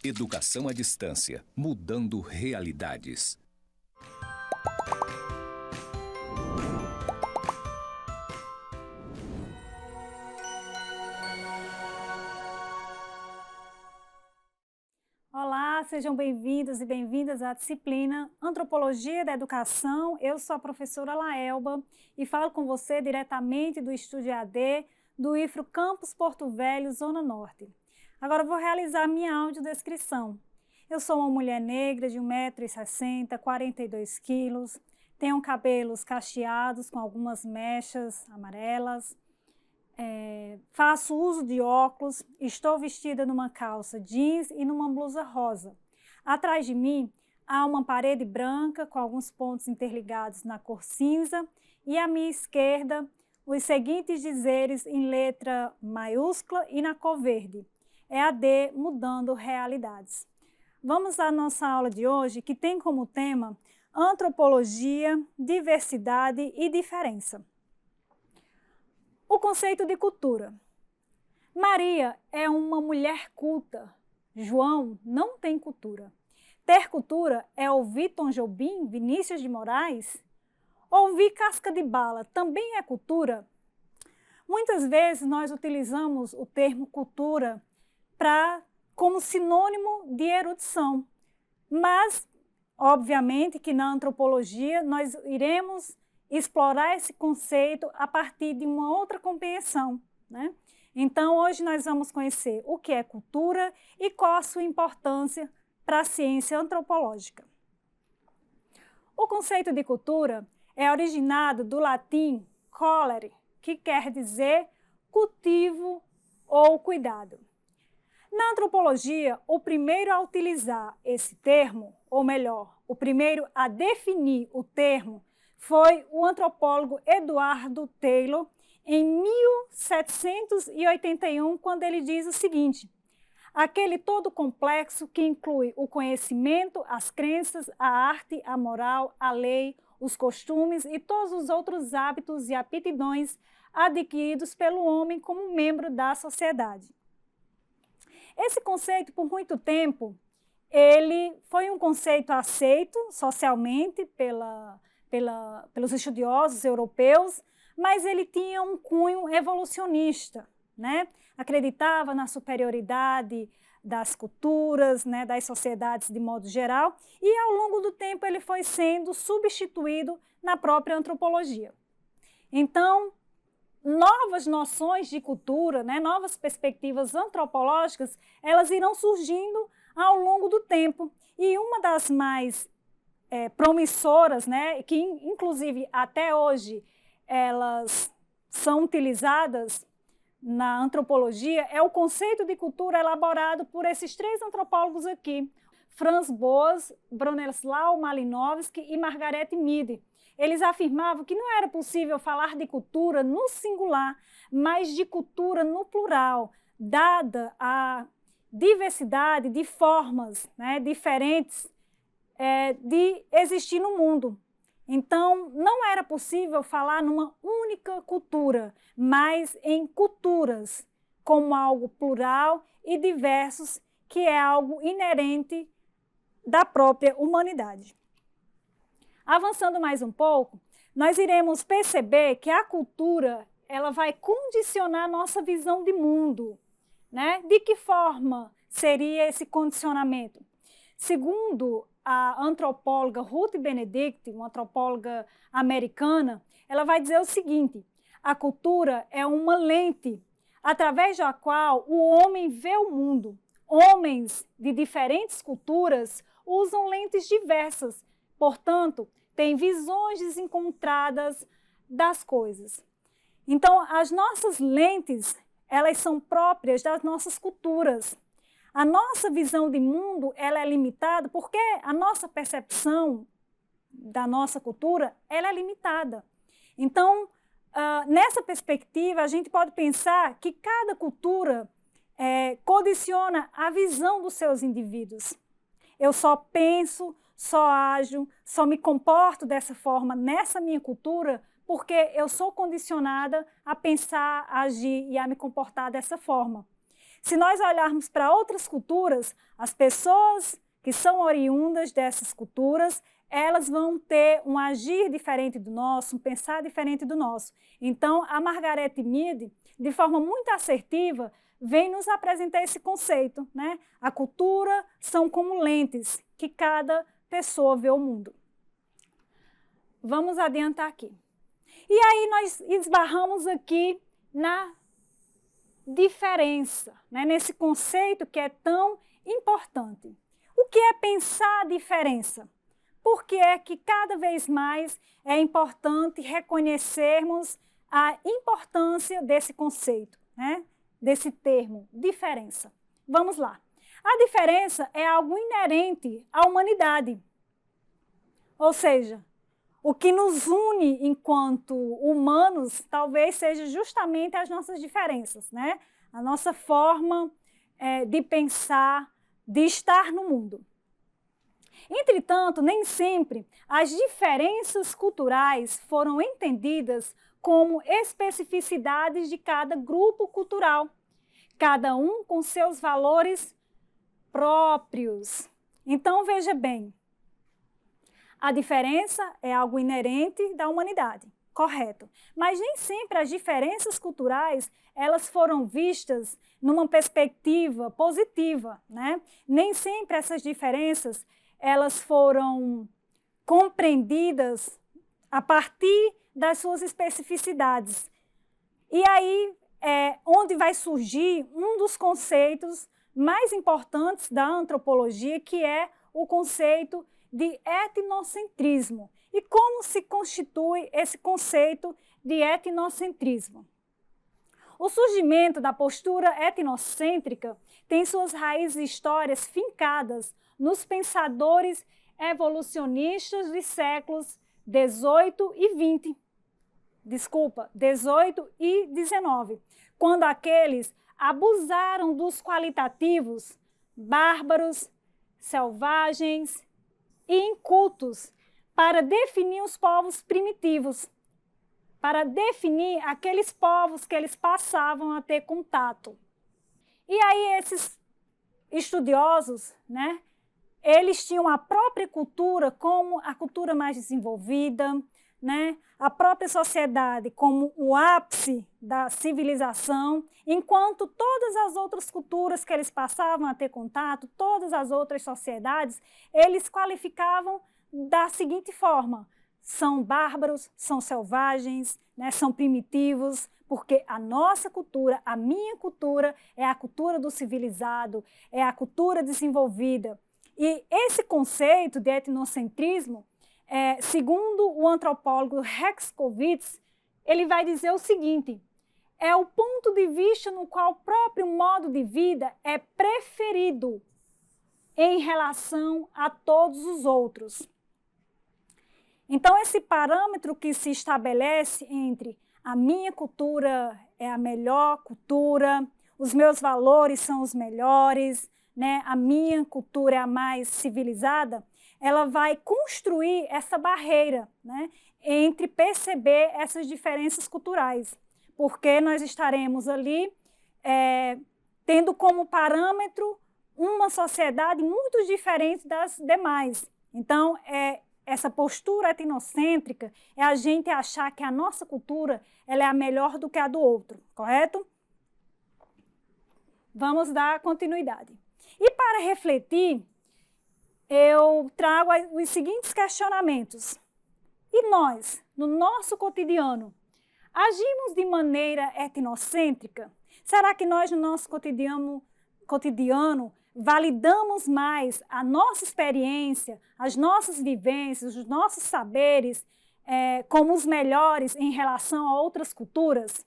Educação à distância, mudando realidades. Olá, sejam bem-vindos e bem-vindas à disciplina Antropologia da Educação. Eu sou a professora Laelba e falo com você diretamente do Estúdio EAD do IFRO Campus Porto Velho, Zona Norte. Agora vou realizar minha audiodescrição. Eu sou uma mulher negra de 1,60 m, 42 quilos, tenho cabelos cacheados com algumas mechas amarelas, faço uso de óculos, estou vestida numa calça jeans e numa blusa rosa. Atrás de mim há uma parede branca com alguns pontos interligados na cor cinza e à minha esquerda os seguintes dizeres em letra maiúscula e na cor verde. EAD mudando realidades. Vamos à nossa aula de hoje, que tem como tema antropologia, diversidade e diferença. O conceito de cultura. Maria é uma mulher culta. João não tem cultura. Ter cultura é ouvir Tom Jobim, Vinícius de Moraes? Ouvir Casca de Bala também é cultura? Muitas vezes nós utilizamos o termo cultura como sinônimo de erudição, mas, obviamente, que na antropologia nós iremos explorar esse conceito a partir de uma outra compreensão, né? Então, hoje nós vamos conhecer o que é cultura e qual a sua importância para a ciência antropológica. O conceito de cultura é originado do latim colere, que quer dizer cultivo ou cuidado. Na antropologia, o primeiro a utilizar esse termo, ou melhor, o primeiro a definir o termo, foi o antropólogo Eduardo Taylor, em 1781, quando ele diz o seguinte: aquele todo complexo que inclui o conhecimento, as crenças, a arte, a moral, a lei, os costumes e todos os outros hábitos e aptidões adquiridos pelo homem como membro da sociedade. Esse conceito, por muito tempo, ele foi um conceito aceito socialmente pelos estudiosos europeus, mas ele tinha um cunho evolucionista, né? Acreditava na superioridade das culturas, né, das sociedades de modo geral, e ao longo do tempo ele foi sendo substituído na própria antropologia. Então, novas noções de cultura, né, novas perspectivas antropológicas, elas irão surgindo ao longo do tempo. E uma das mais promissoras, né, que inclusive até hoje elas são utilizadas na antropologia, é o conceito de cultura elaborado por esses três antropólogos aqui, Franz Boas, Bronislaw Malinowski e Margaret Mead. Eles afirmavam que não era possível falar de cultura no singular, mas de cultura no plural, dada a diversidade de formas, né, diferentes de existir no mundo. Então, não era possível falar numa única cultura, mas em culturas, como algo plural e diversos, que é algo inerente da própria humanidade. Avançando mais um pouco, nós iremos perceber que a cultura ela vai condicionar a nossa visão de mundo, né? De que forma seria esse condicionamento? Segundo a antropóloga Ruth Benedict, uma antropóloga americana, ela vai dizer o seguinte: a cultura é uma lente através da qual o homem vê o mundo. Homens de diferentes culturas usam lentes diversas, portanto, têm visões desencontradas das coisas. Então, as nossas lentes, elas são próprias das nossas culturas. A nossa visão de mundo ela é limitada porque a nossa percepção da nossa cultura ela é limitada. Então, nessa perspectiva, a gente pode pensar que cada cultura condiciona a visão dos seus indivíduos. Eu só penso, só ajo, só me comporto dessa forma nessa minha cultura porque eu sou condicionada a pensar, a agir e a me comportar dessa forma. Se nós olharmos para outras culturas, as pessoas que são oriundas dessas culturas, elas vão ter um agir diferente do nosso, um pensar diferente do nosso. Então, a Margaret Mead, de forma muito assertiva, vem nos apresentar esse conceito, né? A cultura são como lentes que cada pessoa vê o mundo. Vamos adiantar aqui. E aí nós esbarramos aqui na diferença, né? Nesse conceito que é tão importante. O que é pensar a diferença? Por que é que cada vez mais é importante reconhecermos a importância desse conceito, né? Desse termo, diferença? Vamos lá. A diferença é algo inerente à humanidade. Ou seja, o que nos une enquanto humanos talvez seja justamente as nossas diferenças, né? A nossa forma de pensar, de estar no mundo. Entretanto, nem sempre as diferenças culturais foram entendidas como especificidades de cada grupo cultural, cada um com seus valores próprios. Então, veja bem, a diferença é algo inerente da humanidade, correto. Mas nem sempre as diferenças culturais elas foram vistas numa perspectiva positiva, né? Nem sempre essas diferenças elas foram compreendidas a partir das suas especificidades. E aí é onde vai surgir um dos conceitos mais importantes da antropologia, que é o conceito de etnocentrismo. E como se constitui esse conceito de etnocentrismo? O surgimento da postura etnocêntrica tem suas raízes e histórias fincadas nos pensadores evolucionistas dos séculos 18 e 20. Desculpa, 18 e 19, quando aqueles abusaram dos qualitativos bárbaros, selvagens e incultos para definir os povos primitivos, para definir aqueles povos que eles passavam a ter contato. E aí esses estudiosos, né, eles tinham a própria cultura como a cultura mais desenvolvida, né, a própria sociedade como o ápice da civilização, enquanto todas as outras culturas que eles passavam a ter contato, todas as outras sociedades, eles qualificavam da seguinte forma: são bárbaros, são selvagens, né, são primitivos, porque a nossa cultura, a minha cultura, é a cultura do civilizado, é a cultura desenvolvida. E esse conceito de etnocentrismo, segundo o antropólogo Herskovits, ele vai dizer o seguinte: é o ponto de vista no qual o próprio modo de vida é preferido em relação a todos os outros. Então, esse parâmetro que se estabelece entre a minha cultura é a melhor cultura, os meus valores são os melhores, né? A minha cultura é a mais civilizada, ela vai construir essa barreira, né, entre perceber essas diferenças culturais, porque nós estaremos ali tendo como parâmetro uma sociedade muito diferente das demais. Então, essa postura etnocêntrica é a gente achar que a nossa cultura ela é a melhor do que a do outro, correto? Vamos dar continuidade. E para refletir, eu trago os seguintes questionamentos. E nós, no nosso cotidiano, agimos de maneira etnocêntrica? Será que nós, no nosso cotidiano validamos mais a nossa experiência, as nossas vivências, os nossos saberes como os melhores em relação a outras culturas?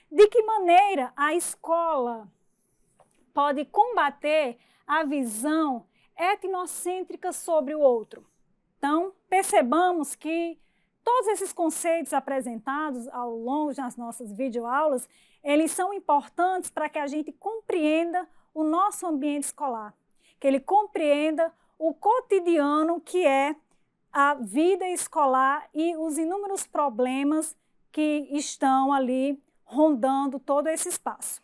De que maneira a escola pode combater a visão etnocêntrica sobre o outro? Então, percebamos que todos esses conceitos apresentados ao longo das nossas videoaulas, eles são importantes para que a gente compreenda o nosso ambiente escolar, que ele compreenda o cotidiano que é a vida escolar e os inúmeros problemas que estão ali rondando todo esse espaço.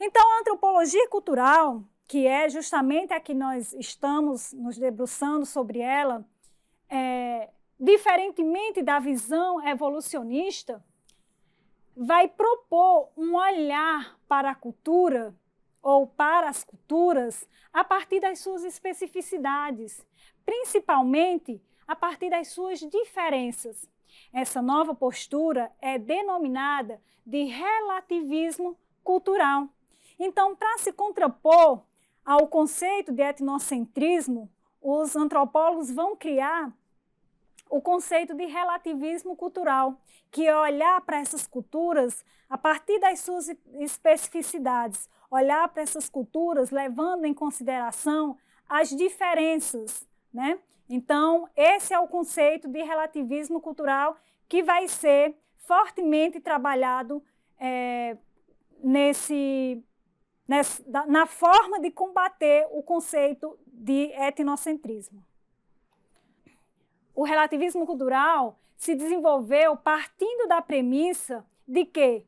Então, a antropologia cultural, que é justamente a que nós estamos nos debruçando sobre ela, diferentemente da visão evolucionista, vai propor um olhar para a cultura ou para as culturas a partir das suas especificidades, principalmente a partir das suas diferenças. Essa nova postura é denominada de relativismo cultural. Então, para se contrapor ao conceito de etnocentrismo, os antropólogos vão criar o conceito de relativismo cultural, que é olhar para essas culturas a partir das suas especificidades, olhar para essas culturas levando em consideração as diferenças, né? Então, esse é o conceito de relativismo cultural que vai ser fortemente trabalhado na forma de combater o conceito de etnocentrismo. O relativismo cultural se desenvolveu partindo da premissa de que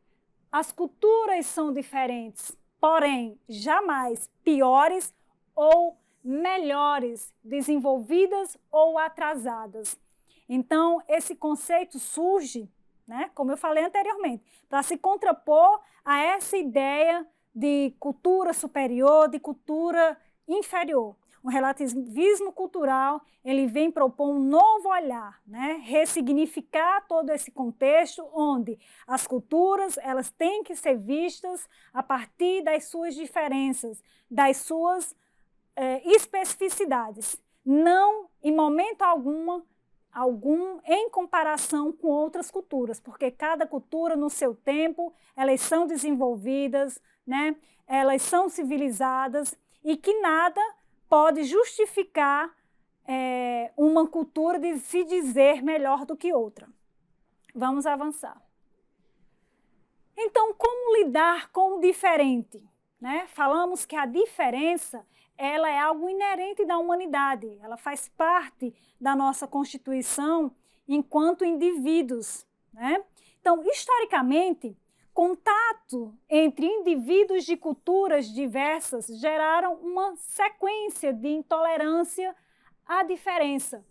as culturas são diferentes, porém jamais piores ou melhores, desenvolvidas ou atrasadas. Então, esse conceito surge, né, como eu falei anteriormente, para se contrapor a essa ideia de cultura superior, de cultura inferior. O relativismo cultural, ele vem propor um novo olhar, né? Ressignificar todo esse contexto onde as culturas elas têm que ser vistas a partir das suas diferenças, das suas especificidades, não em momento algum em comparação com outras culturas, porque cada cultura no seu tempo, elas são desenvolvidas, né? Elas são civilizadas e que nada pode justificar uma cultura de se dizer melhor do que outra. Vamos avançar. Então, como lidar com o diferente? Né? Falamos que a diferença ela é algo inerente da humanidade, ela faz parte da nossa constituição enquanto indivíduos. Né? Então, historicamente, contato entre indivíduos de culturas diversas geraram uma sequência de intolerância à diferença.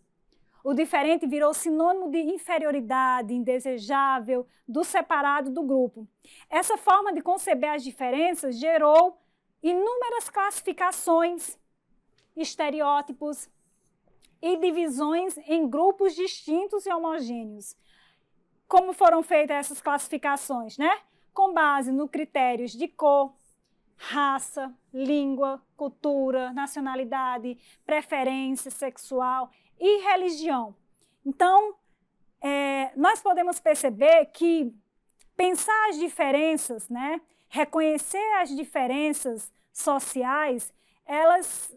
O diferente virou sinônimo de inferioridade, indesejável, do separado do grupo. Essa forma de conceber as diferenças gerou inúmeras classificações, estereótipos e divisões em grupos distintos e homogêneos. Como foram feitas essas classificações, né? Com base nos critérios de cor, raça, língua, cultura, nacionalidade, preferência sexual e religião. Então, nós podemos perceber que pensar as diferenças, né, reconhecer as diferenças sociais, elas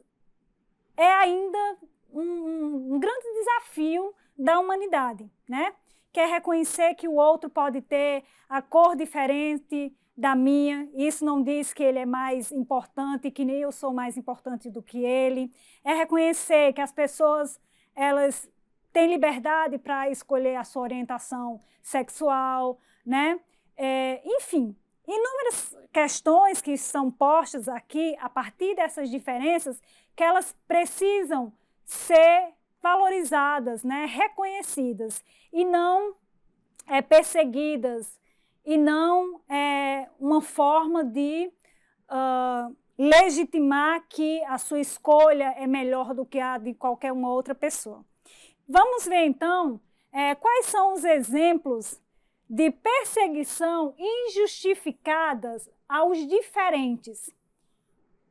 ainda um grande desafio da humanidade, né? Que é reconhecer que o outro pode ter a cor diferente da minha, isso não diz que ele é mais importante, que nem eu sou mais importante do que ele. É reconhecer que as pessoas, elas têm liberdade para escolher a sua orientação sexual, né? Enfim, inúmeras questões que são postas aqui a partir dessas diferenças que elas precisam ser valorizadas, né? Reconhecidas e não perseguidas e não uma forma de legitimar que a sua escolha é melhor do que a de qualquer uma outra pessoa. Vamos ver, então, quais são os exemplos de perseguição injustificadas aos diferentes.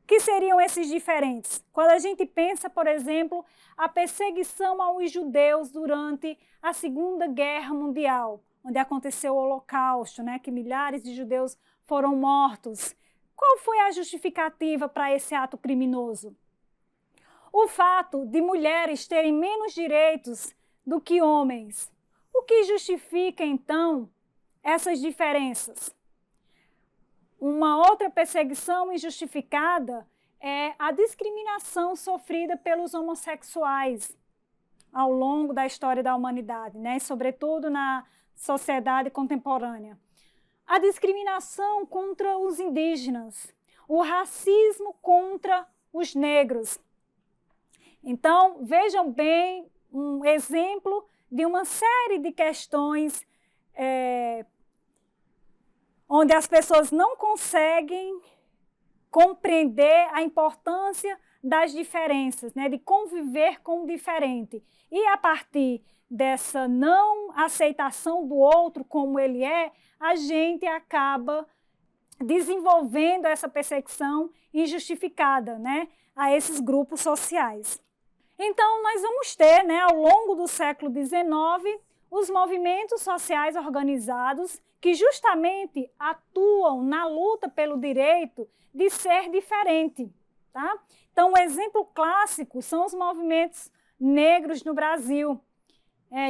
Que seriam esses diferentes? Quando a gente pensa, por exemplo, a perseguição aos judeus durante a Segunda Guerra Mundial, onde aconteceu o Holocausto, né, que milhares de judeus foram mortos. Qual foi a justificativa para esse ato criminoso? O fato de mulheres terem menos direitos do que homens. O que justifica, então, essas diferenças? Uma outra perseguição injustificada é a discriminação sofrida pelos homossexuais ao longo da história da humanidade, né? Sobretudo na sociedade contemporânea. A discriminação contra os indígenas, o racismo contra os negros. Então, vejam bem um exemplo de uma série de questões onde as pessoas não conseguem compreender a importância das diferenças, né, de conviver com o diferente. E a partir dessa não aceitação do outro como ele é, a gente acaba desenvolvendo essa perseguição injustificada, né, a esses grupos sociais. Então, nós vamos ter, né, ao longo do século XIX, os movimentos sociais organizados que justamente atuam na luta pelo direito de ser diferente. Tá? Então, um exemplo clássico são os movimentos negros no Brasil,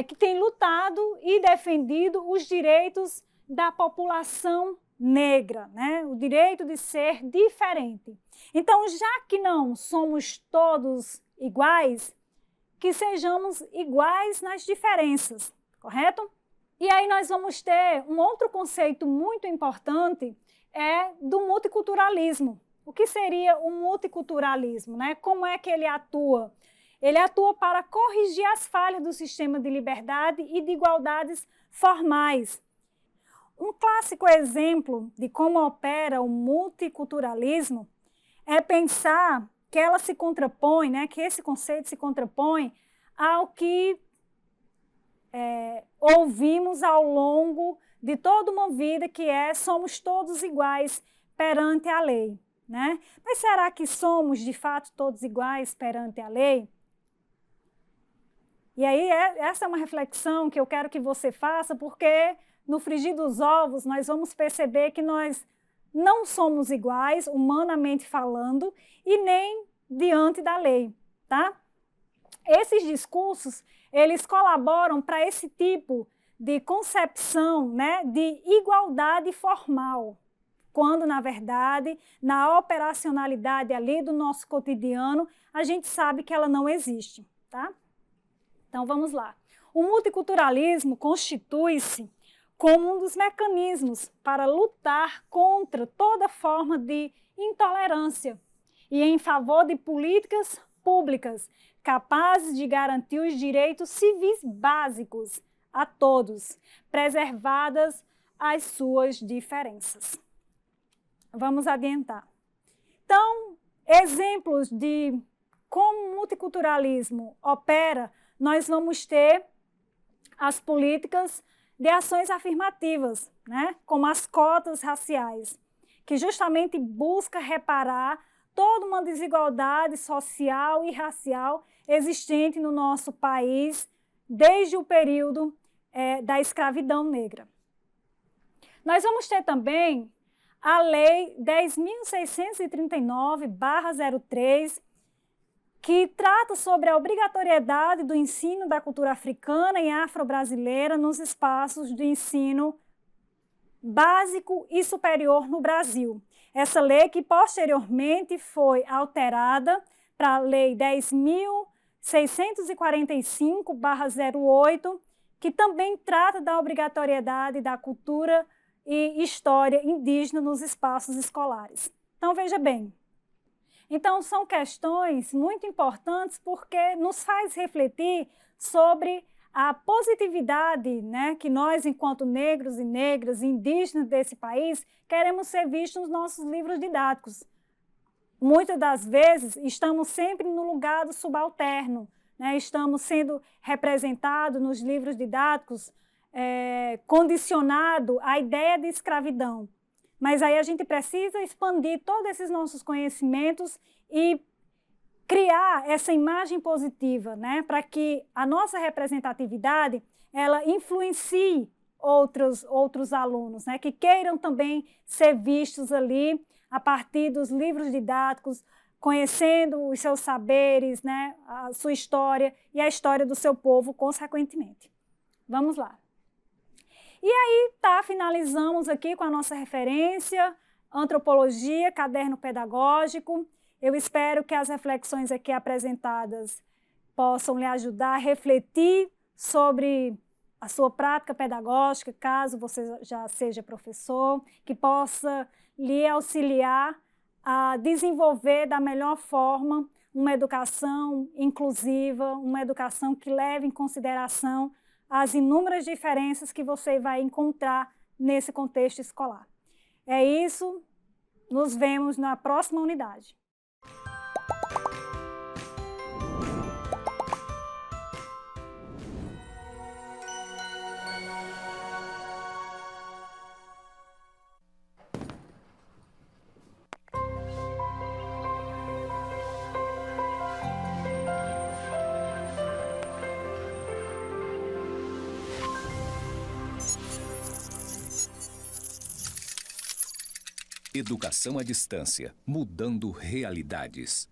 que têm lutado e defendido os direitos da população negra, né? O direito de ser diferente. Então, já que não somos todos iguais, que sejamos iguais nas diferenças, correto? E aí nós vamos ter um outro conceito muito importante, do multiculturalismo. O que seria o multiculturalismo, né? Como é que ele atua? Ele atua para corrigir as falhas do sistema de liberdade e de igualdades formais. Um clássico exemplo de como opera o multiculturalismo é pensar que ela se contrapõe, né, que esse conceito se contrapõe ao que ouvimos ao longo de toda uma vida, que somos todos iguais perante a lei. Né? Mas será que somos, de fato, todos iguais perante a lei? E aí, essa é uma reflexão que eu quero que você faça, porque no frigir dos ovos nós vamos perceber que nós não somos iguais, humanamente falando, e nem diante da lei, tá? Esses discursos, eles colaboram para esse tipo de concepção, né, de igualdade formal, quando, na verdade, na operacionalidade ali do nosso cotidiano, a gente sabe que ela não existe, tá? Então, vamos lá. O multiculturalismo constitui-se como um dos mecanismos para lutar contra toda forma de intolerância e em favor de políticas públicas capazes de garantir os direitos civis básicos a todos, preservadas as suas diferenças. Vamos adiantar. Então, exemplos de como o multiculturalismo opera, nós vamos ter as políticas de ações afirmativas, né? Como as cotas raciais, que justamente busca reparar toda uma desigualdade social e racial existente no nosso país desde o período da escravidão negra. Nós vamos ter também a Lei 10.639/03, que trata sobre a obrigatoriedade do ensino da cultura africana e afro-brasileira nos espaços de ensino básico e superior no Brasil. Essa lei que posteriormente foi alterada para a Lei 10.645/08, que também trata da obrigatoriedade da cultura e história indígena nos espaços escolares. Então, veja bem. Então, são questões muito importantes porque nos faz refletir sobre a positividade, né, que nós, enquanto negros e negras, indígenas desse país, queremos ser vistos nos nossos livros didáticos. Muitas das vezes, estamos sempre no lugar do subalterno, né, estamos sendo representados nos livros didáticos, condicionado à ideia de escravidão. Mas aí a gente precisa expandir todos esses nossos conhecimentos e criar essa imagem positiva, né, para que a nossa representatividade ela influencie outros alunos, né, que queiram também ser vistos ali a partir dos livros didáticos, conhecendo os seus saberes, né, a sua história e a história do seu povo, consequentemente. Vamos lá. E aí, finalizamos aqui com a nossa referência, Antropologia, Caderno Pedagógico. Eu espero que as reflexões aqui apresentadas possam lhe ajudar a refletir sobre a sua prática pedagógica, caso você já seja professor, que possa lhe auxiliar a desenvolver da melhor forma uma educação inclusiva, uma educação que leve em consideração as inúmeras diferenças que você vai encontrar nesse contexto escolar. É isso, nos vemos na próxima unidade. Educação à distância, mudando realidades.